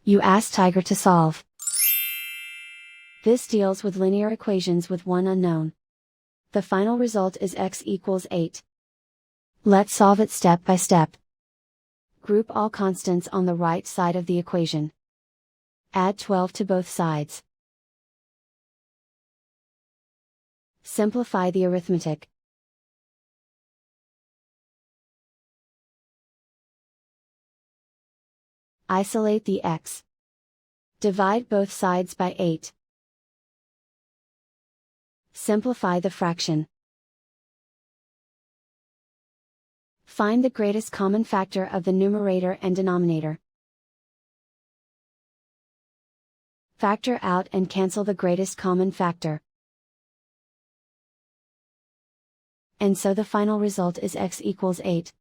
You ask Tiger to solve. This deals with linear equations with one unknown. The final result is x equals 8. Let's solve it step by step. Group all constants on the right side of the equation. Add 12 to both sides. Simplify the arithmetic. Isolate the x. Divide both sides by 8. Simplify the fraction. Find the greatest common factor of the numerator and denominator. Factor out and cancel the greatest common factor. And so the final result is x equals 8.